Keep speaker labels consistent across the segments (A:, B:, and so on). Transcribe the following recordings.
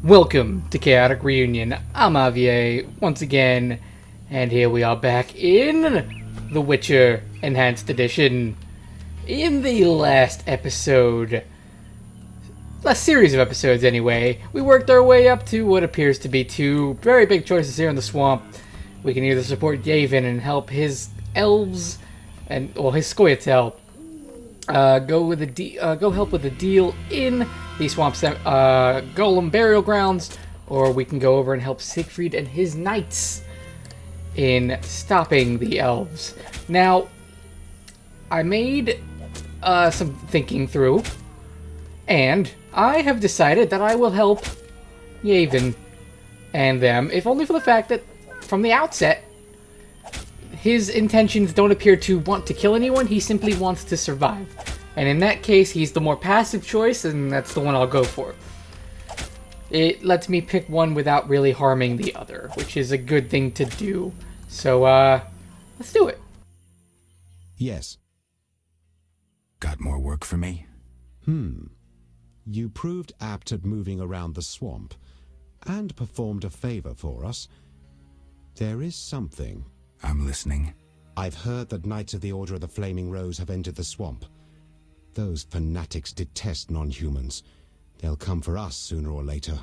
A: Welcome to Chaotic Reunion. I'm Avier once again, and here we are back in The Witcher Enhanced Edition. In the last series of episodes anyway, we worked our way up to what appears to be two very big choices here in the swamp. We can either support Yavin and help his elves, and his Scoia'tael, go help with the deal in the swamp golem burial grounds, or we can go over and help Siegfried and his knights in stopping the elves. Now, I made some thinking through, and I have decided that I will help Yavin and them, if only for the fact that from the outset, his intentions don't appear to want to kill anyone. He simply wants to survive. And in that case, he's the more passive choice, and that's the one I'll go for. It lets me pick one without really harming the other, which is a good thing to do. So, let's do it.
B: Yes.
C: Got more work for me?
B: You proved apt at moving around the swamp, and performed a favor for us. There is something.
C: I'm listening.
B: I've heard that Knights of the Order of the Flaming Rose have entered the swamp. Those fanatics detest non-humans. They'll come for us sooner or later.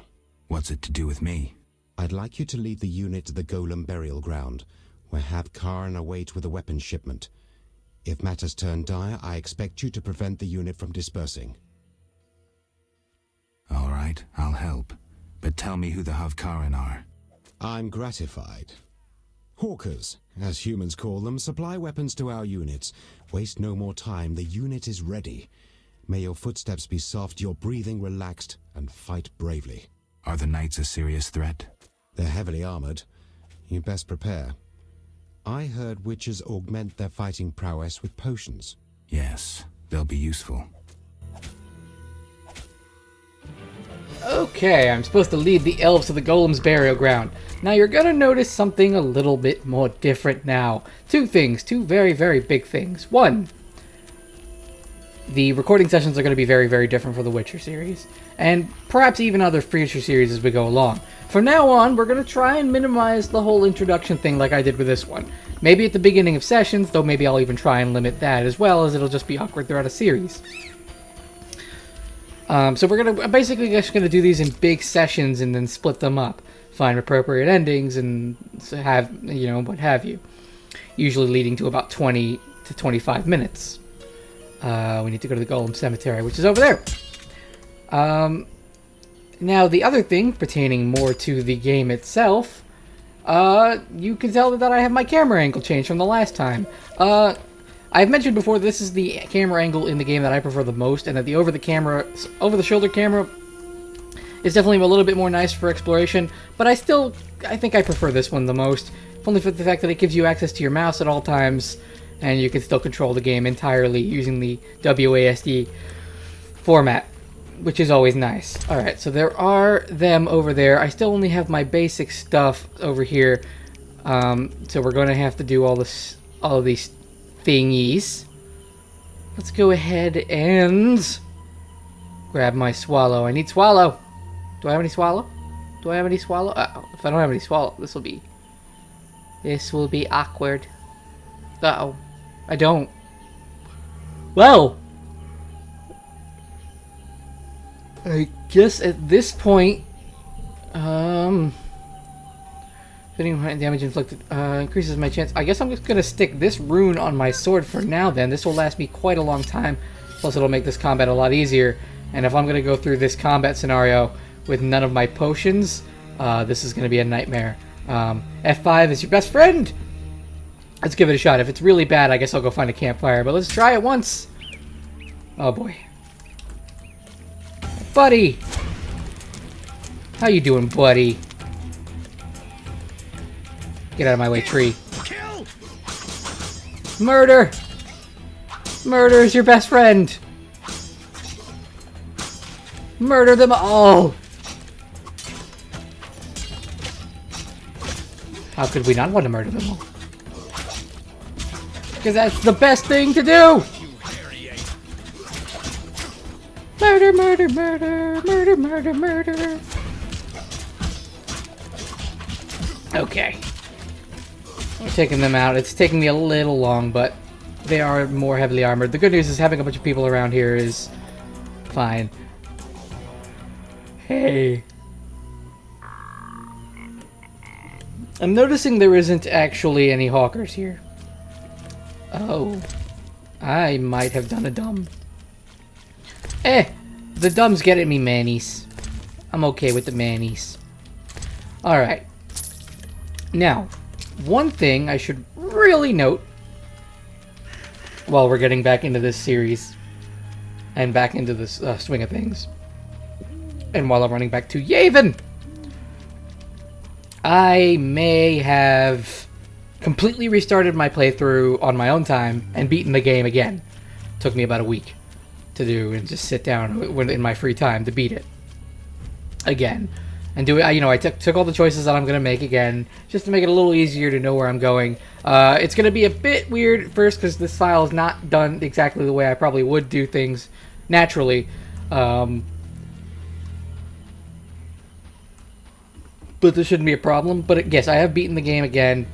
C: What's it to do with me?
B: I'd like you to lead the unit to the golem burial ground, where Kharn await with a weapon shipment. If matters turn dire, I expect you to prevent the unit from dispersing.
C: All right, I'll help. But tell me who the Kharn are.
B: I'm gratified. Hawkers, as humans call them, supply weapons to our units. Waste no more time, the unit is ready. May your footsteps be soft, your breathing relaxed, and fight bravely.
C: Are the knights a serious threat?
B: They're heavily armored. You'd best prepare. I heard witches augment their fighting prowess with potions.
C: Yes, they'll be useful.
A: Okay, I'm supposed to lead the elves to the golem's burial ground. Now you're gonna notice something a little bit more different now. Two things, two very, very big things. One, the recording sessions are going to be very, very different for the Witcher series, and perhaps even other future series as we go along. From now on, we're going to try and minimize the whole introduction thing like I did with this one. Maybe at the beginning of sessions, though maybe I'll even try and limit that as well, as it'll just be awkward throughout a series. So we're basically just gonna do these in big sessions and then split them up, find appropriate endings, and have what have you. Usually leading to about 20 to 25 minutes. We need to go to the Golem Cemetery, which is over there. Now the other thing pertaining more to the game itself, you can tell that I have my camera angle changed from the last time. I've mentioned before this is the camera angle in the game that I prefer the most, and that the over-the-shoulder camera is definitely a little bit more nice for exploration, but I think I prefer this one the most, only for the fact that it gives you access to your mouse at all times, and you can still control the game entirely using the WASD format, which is always nice. Alright, so there are them over there. I still only have my basic stuff over here, so we're going to have to do all of these thingies. Let's go ahead and grab my swallow. I need swallow. Do I have any swallow? Do I have any swallow? Uh-oh. If I don't have any swallow, this will be awkward. Uh-oh. I don't. Well, I guess at this point, hitting damage inflicted increases my chance. I guess I'm just going to stick this rune on my sword for now then. This will last me quite a long time. Plus it'll make this combat a lot easier. And if I'm going to go through this combat scenario with none of my potions, this is going to be a nightmare. F5 is your best friend! Let's give it a shot. If it's really bad, I guess I'll go find a campfire. But let's try it once. Oh boy. Buddy! How you doing, buddy? Get out of my way, tree. Murder! Murder is your best friend! Murder them all! How could we not want to murder them all? Because that's the best thing to do! Murder, murder, murder, murder, murder, murder. Okay. We're taking them out. It's taking me a little long, but they are more heavily armored. The good news is having a bunch of people around here is fine. Hey. I'm noticing there isn't actually any hawkers here. Oh. I might have done a dumb. The dumbs get at me, manies. I'm okay with the manies. Alright. Now, one thing I should really note while we're getting back into this series and back into this swing of things, and while I'm running back to Yavin, I may have completely restarted my playthrough on my own time and beaten the game again. Took me about a week to do and just sit down in my free time to beat it again. And do it. I took all the choices that I'm going to make again, just to make it a little easier to know where I'm going. It's going to be a bit weird at first, because this file is not done exactly the way I probably would do things naturally. But this shouldn't be a problem. But yes, I have beaten the game again.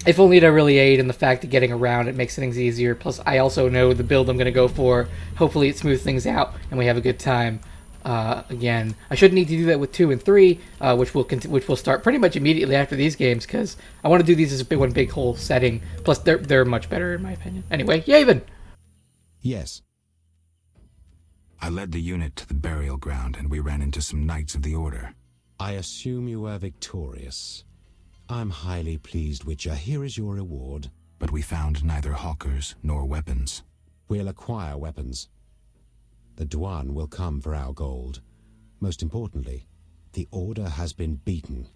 A: If only to really aid in the fact that getting around it makes things easier. Plus, I also know the build I'm going to go for. Hopefully it smooths things out, and we have a good time. Again, I should need to do that with 2 and 3, which will start pretty much immediately after these games, because I want to do these as one big whole setting. Plus, they're much better in my opinion. Anyway, Yavin!
B: Yes.
C: I led the unit to the burial ground, and we ran into some Knights of the Order.
B: I assume you were victorious. I'm highly pleased, Witcher. Here is your reward.
C: But we found neither hawkers nor weapons.
B: We'll acquire weapons. The Dwan will come for our gold. Most importantly, the Order has been beaten.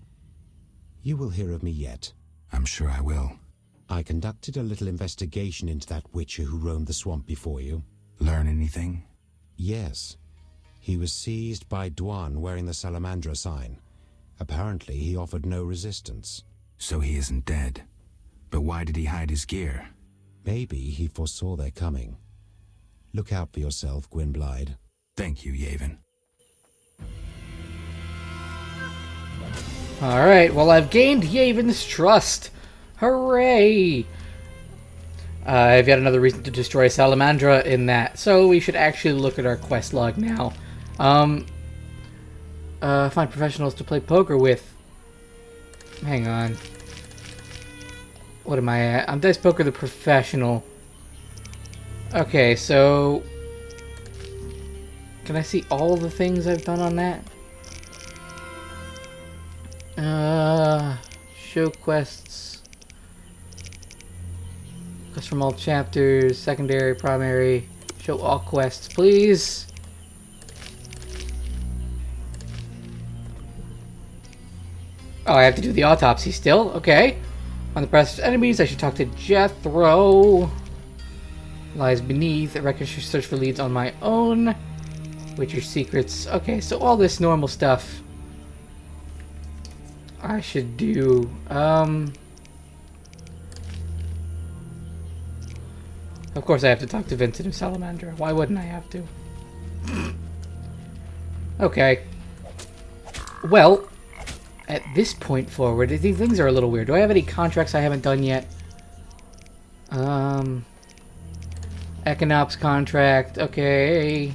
B: You will hear of me yet.
C: I'm sure I will.
B: I conducted a little investigation into that Witcher who roamed the swamp before you.
C: Learn anything?
B: Yes. He was seized by Dwan wearing the Salamandra sign. Apparently, he offered no resistance.
C: So he isn't dead. But why did he hide his gear?
B: Maybe he foresaw their coming. Look out for yourself, Gwynblyde.
C: Thank you, Yavin.
A: Alright, well, I've gained Yavin's trust. Hooray! I've got another reason to destroy Salamandra in that, so we should actually look at our quest log now. Find professionals to play poker with. Hang on. What am I at? I'm Dice Poker the Professional. Okay, so... Can I see all the things I've done on that? Show quests. Quests from all chapters, secondary, primary. Show all quests, please. Oh, I have to do the autopsy still? Okay. On the press enemies, I should talk to Jethro. Lies beneath. I reckon I should search for leads on my own. Witcher secrets. Okay, so all this normal stuff I should do. Of course I have to talk to Vincent of Salamandra. Why wouldn't I have to? Okay. Well, at this point forward, these things are a little weird. Do I have any contracts I haven't done yet? Econops contract. Okay.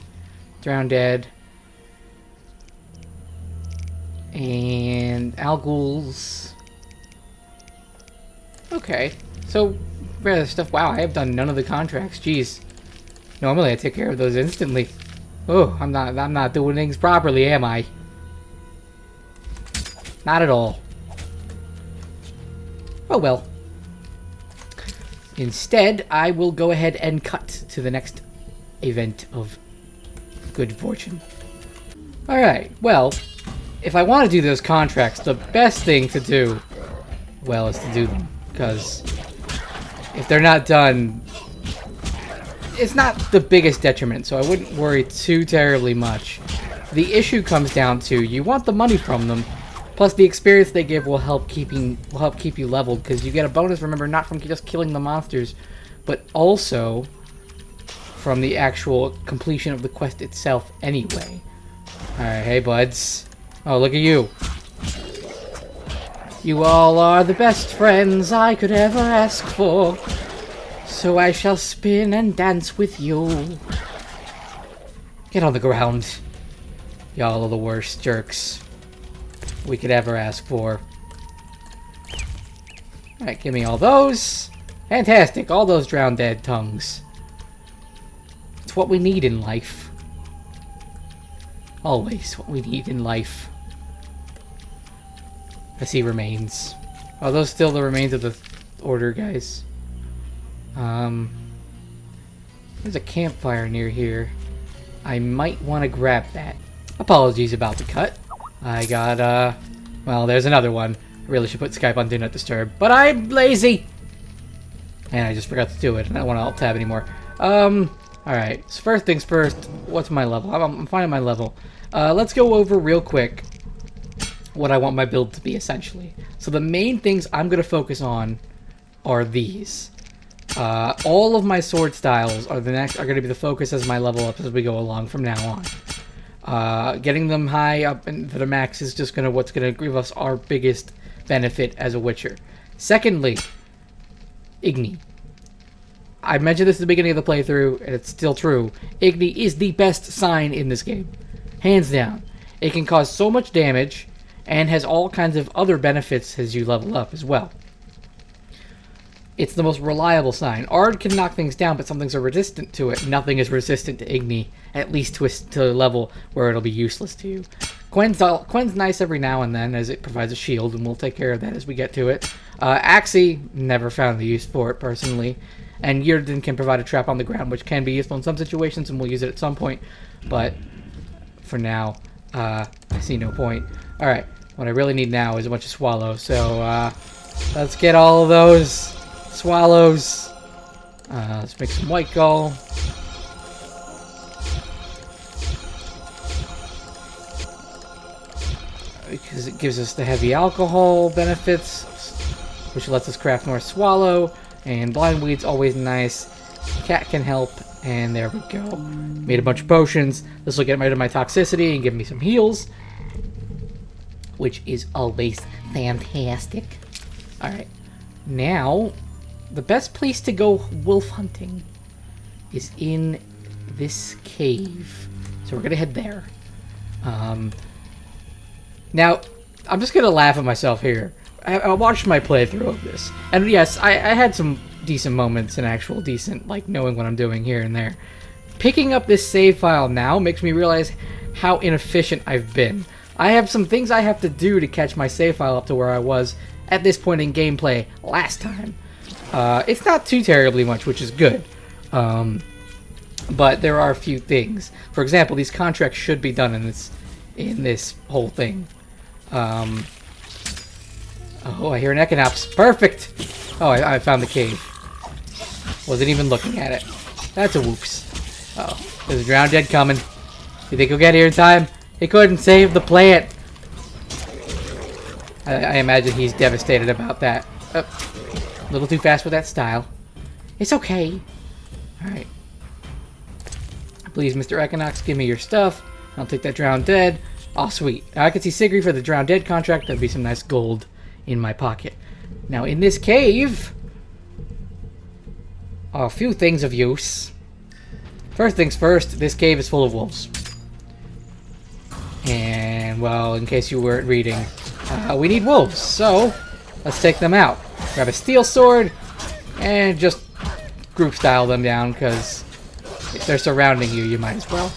A: Drown Dead. And Alguls. Okay. So, rather stuff. Wow, I have done none of the contracts. Jeez. Normally I take care of those instantly. Oh, I'm not doing things properly, am I? Not at all. Oh well. Instead, I will go ahead and cut to the next event of good fortune. Alright, well, if I want to do those contracts, the best thing to do, well, is to do them. Because if they're not done, it's not the biggest detriment, so I wouldn't worry too terribly much. The issue comes down to, you want the money from them, plus the experience they give will help keep you leveled, because you get a bonus, remember, not from just killing the monsters, but also from the actual completion of the quest itself anyway. Alright, hey buds. Oh, look at you. You all are the best friends I could ever ask for. So I shall spin and dance with you. Get on the ground. Y'all are the worst jerks we could ever ask for. Alright, give me all those. Fantastic, all those drowned dead tongues. It's what we need in life. Always what we need in life. I see remains. Are those still the remains of the order, guys? There's a campfire near here. I might want to grab that. Apologies about the cut. I got, well, there's another one. I really should put Skype on Do Not Disturb, but I'm lazy! And I just forgot to do it, and I don't want to alt-tab anymore. Alright, so first things first, what's my level? I'm finding my level. Let's go over real quick what I want my build to be, essentially. So the main things I'm going to focus on are these. All of my sword styles are going to be the focus as my level up as we go along from now on. Getting them high up into the max is just what's going to give us our biggest benefit as a Witcher. Secondly, Igni. I mentioned this at the beginning of the playthrough, and it's still true. Igni is the best sign in this game. Hands down. It can cause so much damage, and has all kinds of other benefits as you level up as well. It's the most reliable sign. Ard can knock things down, but some things are resistant to it. Nothing is resistant to Igni, at least to a level where it'll be useless to you. Quen's nice every now and then, as it provides a shield, and we'll take care of that as we get to it. Axii, never found the use for it, personally. And Yrden can provide a trap on the ground, which can be useful in some situations, and we'll use it at some point. But, for now, I see no point. Alright, what I really need now is a bunch of swallows, so, let's get all of those swallows. Let's make some white gull. Because it gives us the heavy alcohol benefits, which lets us craft more swallow. And blindweed's always nice. Cat can help, and there we go. Made a bunch of potions. This will get rid of my toxicity and give me some heals, which is always fantastic. Alright, now the best place to go wolf hunting is in this cave. So we're gonna head there. Now, I'm just gonna laugh at myself here. I watched my playthrough of this, and yes, I had some decent moments and actual decent, like, knowing what I'm doing here and there. Picking up this save file now makes me realize how inefficient I've been. I have some things I have to do to catch my save file up to where I was at this point in gameplay last time. It's not too terribly much, which is good. But there are a few things. For example, these contracts should be done in this whole thing. Oh, I hear an Echinops. Perfect! Oh, I found the cave. Wasn't even looking at it. That's a whoops. Uh oh, there's a drowned dead coming. You think he'll get here in time? He couldn't save the plant. I imagine he's devastated about that. A little too fast with that style. It's okay. Alright. Please, Mr. Equinox, give me your stuff. I'll take that drowned dead. Oh, sweet. I can see Sigrid for the drowned dead contract. That'd be some nice gold in my pocket. Now, in this cave are a few things of use. First things first, this cave is full of wolves. And, well, in case you weren't reading, we need wolves, so let's take them out. Grab a steel sword and just group style them down, because if they're surrounding you, you might as well.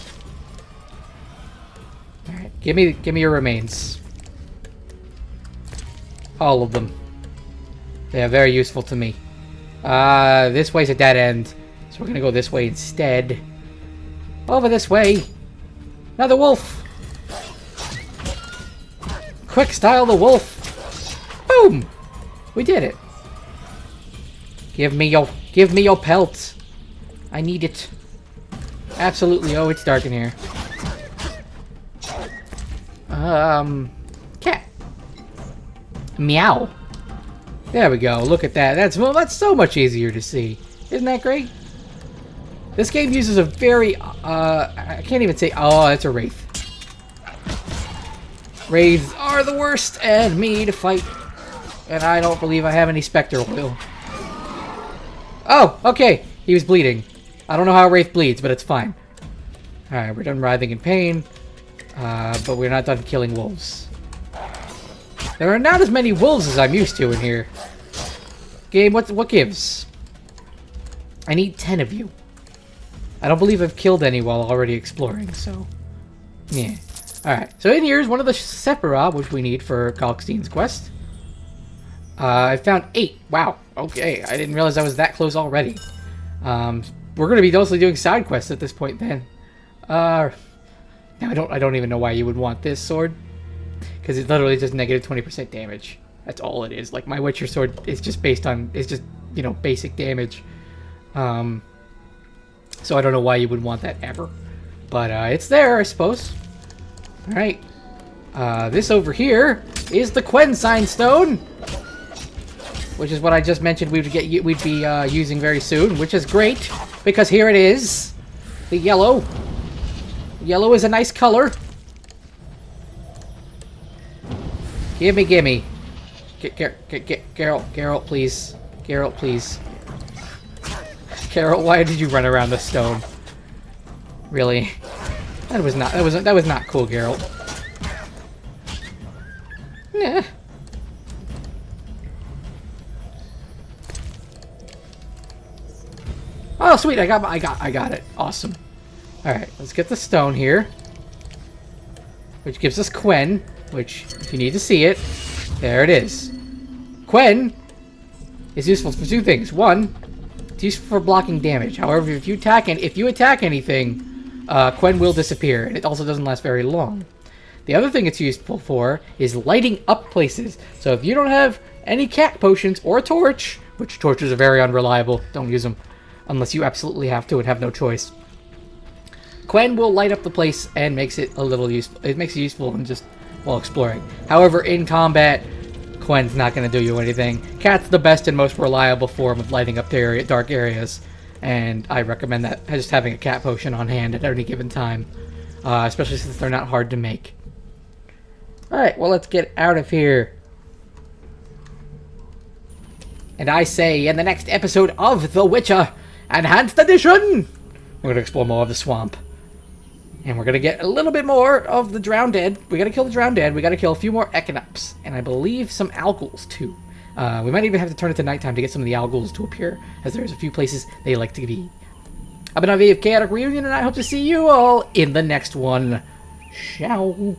A: Alright, give me your remains. All of them. They are very useful to me. This way's a dead end, so we're gonna go this way instead. Over this way. Another wolf. Quick style the wolf. Boom! We did it. Give me your pelt. I need it. Absolutely. Oh, it's dark in here. Cat. Meow. There we go. Look at that. That's so much easier to see. Isn't that great? This game uses a very, I can't even say, oh, it's a wraith. Wraiths are the worst enemy to fight. And I don't believe I have any Spectre oil. Oh, okay. He was bleeding. I don't know how Wraith bleeds, but it's fine. Alright, we're done writhing in pain. But we're not done killing wolves. There are not as many wolves as I'm used to in here. Game, what gives? I need 10 of you. I don't believe I've killed any while already exploring, so... yeah. Alright, so in here is one of the Sephiroth, which we need for Kalkstein's quest. I found 8. Wow. Okay, I didn't realize I was that close already. We're going to be mostly doing side quests at this point then. Now I don't even know why you would want this sword. Because it literally does negative 20% damage. That's all it is. Like, my Witcher sword is just based on... it's just, you know, basic damage. So I don't know why you would want that ever. But it's there, I suppose. Alright. This over here is the Quensign Stone. Which is what I just mentioned we'd be using very soon. Which is great. Because here it is. The yellow. Yellow is a nice color. Gimme. Geralt, please. Geralt, please. Geralt, why did you run around the stone? Really? That was not cool, Geralt. Nah. Oh, sweet! I got it. Awesome. All right, let's get the stone here, which gives us Quen. Which, if you need to see it, there it is. Quen is useful for 2 things. 1, it's useful for blocking damage. However, if you attack anything, Quen will disappear, and it also doesn't last very long. The other thing it's useful for is lighting up places. So if you don't have any cat potions or a torch, which torches are very unreliable, don't use them unless you absolutely have to and have no choice. Quen will light up the place and makes it a little useful. It makes it useful in just while exploring. However, in combat, Quen's not going to do you anything. Cat's the best and most reliable form of lighting up dark areas, and I recommend that just having a cat potion on hand at any given time, especially since they're not hard to make. Alright, well, let's get out of here. And I say, in the next episode of The Witcher Enhanced Edition, we're going to explore more of the swamp. And we're going to get a little bit more of the Drowned Dead. We got to kill the Drowned Dead. We got to kill a few more Echinops. And I believe some Algals, too. We might even have to turn it to nighttime to get some of the Algals to appear, as there's a few places they like to be. I've been on VF Chaotic Reunion, and I hope to see you all in the next one. Ciao.